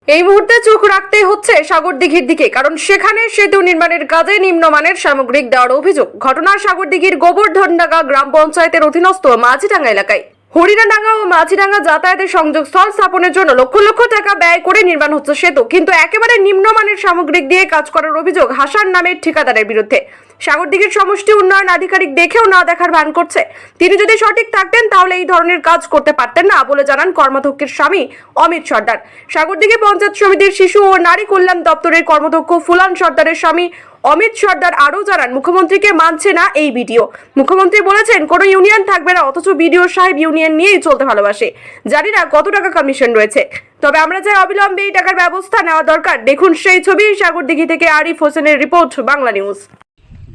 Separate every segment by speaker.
Speaker 1: এই মুহূর্তে চোখ রাখতে হচ্ছে সাগরদিঘির দিকে, কারণ সেখানে সেতু নির্মাণের কাজে নিম্নমানের সামগ্রিক দেওয়ার অভিযোগ। ঘটনা সাগরদিঘির গোবর্ধনডাঙ্গা গ্রাম পঞ্চায়েতের অধীনস্থ মাঝিডাঙ্গা এলাকায়। হরিণাডাঙ্গা ও মাঝিডাঙ্গা যাতায়াতের সংযোগস্থল স্থাপনের জন্য লক্ষ লক্ষ টাকা ব্যয় করে নির্মাণ হচ্ছে সেতু, কিন্তু একেবারে নিম্নমানের সামগ্রিক দিয়ে কাজ করার অভিযোগ হাসান নামের ঠিকাদারের বিরুদ্ধে। সাগরদিঘির সমষ্টি উন্নয়ন আধিকারিক দেখেও না দেখার ভান করছে। তিনি যদি সঠিক থাকতেন তাহলে এই ধরনের কাজ করতে পারতেন না বলে জানান কর্মাধ্যক্ষের স্বামী অমিত সর্দার। সাগরদিঘি পঞ্চায়েত সমিতির শিশু ও নারী কল্যাণ দপ্তরের কর্মাধ্যক্ষ ফুলান সর্দারের স্বামী অমিত সর্দার আরও জানান, মুখ্যমন্ত্রীকে মানছে না এই ভিডিও। মুখ্যমন্ত্রী বলেছেন কোনো ইউনিয়ন থাকবে না, অথচ বিডিও সাহেব ইউনিয়ন নিয়েই চলতে ভালোবাসে। জানি না কত টাকা কমিশন রয়েছে, তবে আমরা চাই অবিলম্বে এই টাকার ব্যবস্থা নেওয়া দরকার। দেখুন সেই ছবি। সাগরদিঘি থেকে আরিফ হোসেনের রিপোর্ট, বাংলা নিউজ।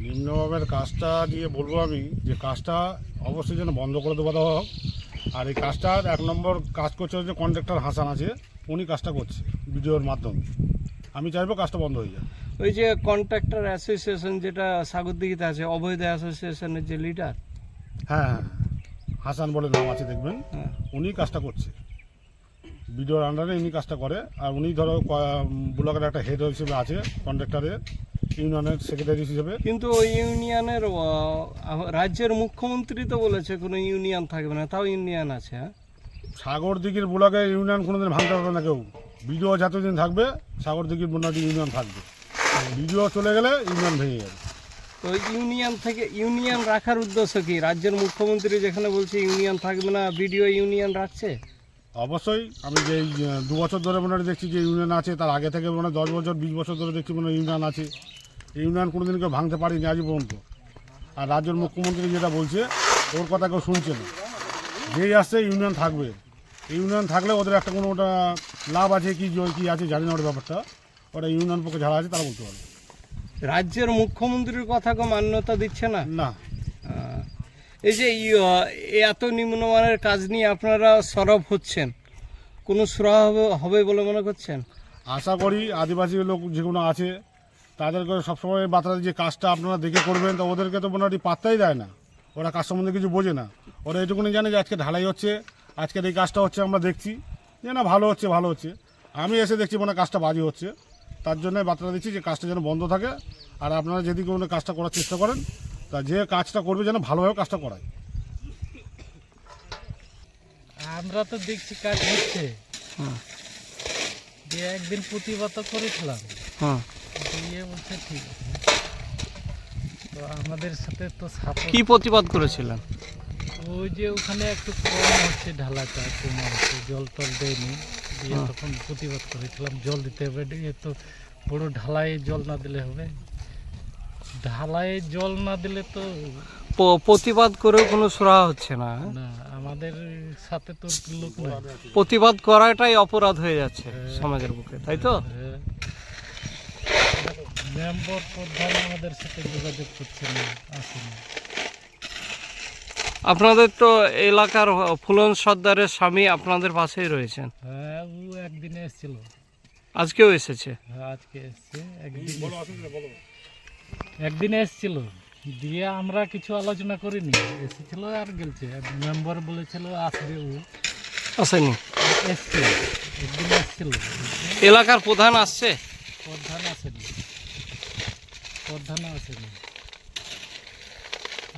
Speaker 2: নিম্নভাবের কাজটা দিয়ে বলবো আমি যে কাজটা অবশ্যই যেন বন্ধ করে দেওয়া হোক। আর এই কাজটার এক নম্বর কাজ করছে যে কন্ট্রাক্টর হাসান আছে, উনি কাজটা করছে ভিডিওর মাধ্যমে। আমি চাইবো কাজটা বন্ধ হয়ে যায়।
Speaker 3: ওই যে কন্ট্রাক্টর অ্যাসোসিয়েশন যেটা সাগরদিঘিতে আছে, অবৈধ অ্যাসোসিয়েশনের যে লিডার,
Speaker 2: হ্যাঁ হ্যাঁ, হাসান বলে নাম আছে, দেখবেন উনি কাজটা করছে ভিডিওর আন্ডারে, উনি কাজটা করে। আর উনি ধরো ব্লকের একটা হেড হিসেবে আছে, কন্ট্রাক্টরের ইউনিয়নের সেক্রেটারি হিসেবে।
Speaker 3: কিন্তু ওই ইউনিয়নের রাজ্যের মুখ্যমন্ত্রী তো বলেছে কোনো ইউনিয়ন থাকবে না, তাও ইউনিয়ন আছে। হ্যাঁ,
Speaker 2: সাগরদিঘির ব্লকে ইউনিয়ন কোনোদিন ভাঙতে পারবে না কেউ। ভিডিও যতদিন থাকবে সাগরদিঘির বন্যাটি ইউনিয়ন থাকবে, ভিডিও চলে গেলে ইউনিয়ন ভেঙে যাবে।
Speaker 3: তো ইউনিয়ন থেকে ইউনিয়ন রাখার উদ্দেশ্য কি? রাজ্যের মুখ্যমন্ত্রী যেখানে বলছে ইউনিয়ন থাকবে না, ভিডিও ইউনিয়ন রাখছে।
Speaker 2: অবশ্যই আমি যে 2 বছর ধরে মনে দেখছি যে ইউনিয়ন আছে, তার আগে থেকে 10 বছর 20 বছর ধরে দেখছি ইউনিয়ন আছে। ইউনিয়ন কোনোদিন কেউ ভাঙতে পারিনি আজ পর্যন্ত। আর রাজ্যের মুখ্যমন্ত্রী যেটা বলছে ওর কথা কেউ শুনছে না। যেই আসছে ইউনিয়ন থাকবে, ইউনিয়ন থাকলে ওদের একটা কোনো ওটা লাভ আছে কি আছে জানি না, ওর ব্যাপারটা ওটা ইউনিয়ন পক্ষে যারা আছে তারা বলতে পারবে।
Speaker 3: রাজ্যের মুখ্যমন্ত্রীর কথাকে মান্যতা দিচ্ছে না।
Speaker 2: না,
Speaker 3: এই যে এত নিম্নমানের কাজ নিয়ে আপনারা সরব হচ্ছেন, কোনো সুরাহা হবে বলে মনে করছেন?
Speaker 2: আশা করি আদিবাসী লোক যেগুলো আছে তাদেরকে সবসময় বার্তা যে কাজটা আপনারা দেখে করবেন, তো ওদেরকে তো মোটামুটি পাত্তাই দেয় না। ওরা কাজ সম্বন্ধে কিছু বোঝে না। ওরা এটুকুনি জানে যে আজকে ঢালাই হচ্ছে, আজকের এই কাজটা হচ্ছে, আমরা দেখছি যে না ভালো হচ্ছে ভালো হচ্ছে। আমি এসে দেখছি কাজটা বাজে হচ্ছে। তার জন্য বার্তা দিচ্ছি যে কাজটা যেন বন্ধ থাকে। আর আপনারা যদি কোনো কাজটা করার চেষ্টা করেন, তা যে কাজটা করবে যেন ভালোভাবে কাজটা করায়।
Speaker 4: আমরা তো দেখছি কাজ হচ্ছে, যে একদিন প্রতিবাদ করেছিলাম, দিয়ে বলছে ঠিক আছে। তো আমাদের সাথে তো
Speaker 3: কি প্রতিবাদ করেছিলেন?
Speaker 4: ওই যে ওখানে একটু কম হচ্ছে, ঢালাটা কম হচ্ছে, জল টল দেয়নি, দিয়ে তখন প্রতিবাদ করেছিলাম জল দিতে হবে। তো বড় ঢালাই জল না দিলে হবে? ঢালাই জল না দিলে তো
Speaker 3: প্রতিবাদ করেও কোনো সুরাহা হচ্ছে না।
Speaker 4: না, আমাদের সাথে তো লোক নাই।
Speaker 3: প্রতিবাদ করাটাই অপরাধ হয়ে যাচ্ছে সমাজের বুকে, তাই তো?
Speaker 4: মেম্বার প্রধান আমাদের সাথে যোগাযোগ করছে না, আসেনি।
Speaker 3: আপনাদের তো এলাকার ফুলন সর্দারের স্বামী আপনাদের পাশেই রয়েছেন।
Speaker 4: হ্যাঁ, ও একদিনে এসেছিল,
Speaker 3: আজকেও এসেছে।
Speaker 4: হ্যাঁ আজকে এসছে, একদিনে এসেছিল। দিয়ে আমরা কিছু আলোচনা করিনি, এসেছিল আর গেলছে। মেম্বার বলেছিল আসবে, ও
Speaker 3: আসেনি,
Speaker 4: এসছে, একদিন এসেছিল।
Speaker 3: এলাকার প্রধান আসছে?
Speaker 4: প্রধান আসেনি, প্রধানও আসেনি।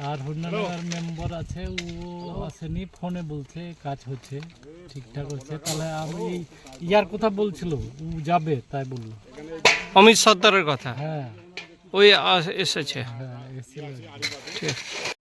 Speaker 4: আর হরিণানগর মেম্বার আছে, ও আসেনি। ফোনে বলছে কাজ হচ্ছে, ঠিকঠাক হচ্ছে। তাহলে আমি ইয়ার কথা বলছিল, ও যাবে তাই বললো,
Speaker 3: অমিত সর্দারের কথা।
Speaker 4: হ্যাঁ
Speaker 3: ওই এসেছে।
Speaker 4: হ্যাঁ এসেছিল।
Speaker 3: ঠিক।